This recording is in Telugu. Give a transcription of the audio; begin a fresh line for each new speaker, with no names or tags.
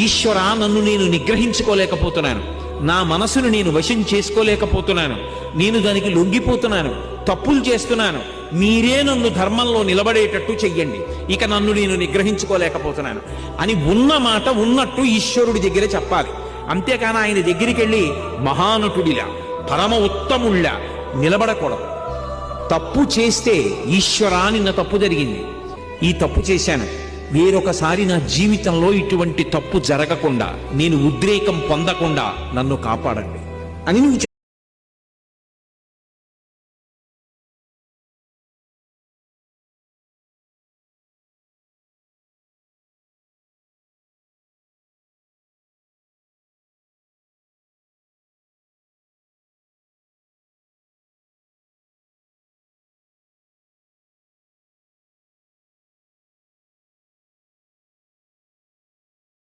ఈశ్వర, నన్ను నేను నిగ్రహించుకోలేకపోతున్నాను, నా మనసును నేను వశం చేసుకోలేకపోతున్నాను, నేను దానికి లొంగిపోతున్నాను, తప్పులు చేస్తున్నాను, మీరే నన్ను ధర్మంలో నిలబడేటట్టు చెయ్యండి, ఇక నన్ను నేను నిగ్రహించుకోలేకపోతున్నాను అని ఉన్న మాట ఉన్నట్టు ఈశ్వరుడి దగ్గర చెప్పాలి. అంతేకాని ఆయన దగ్గరికి వెళ్ళి మహానటుడిలా పరమ ఉత్తముళ్ళ నిలబడకూడదు. తప్పు చేస్తే ఈశ్వరా, నిన్న తప్పు జరిగింది, ఈ తప్పు చేశాను, వేరొకసారి నా జీవితంలో ఇటువంటి తప్పు జరగకుండా, నేను ఉద్రేకం పొందకుండా నన్ను కాపాడండి అని నువ్వు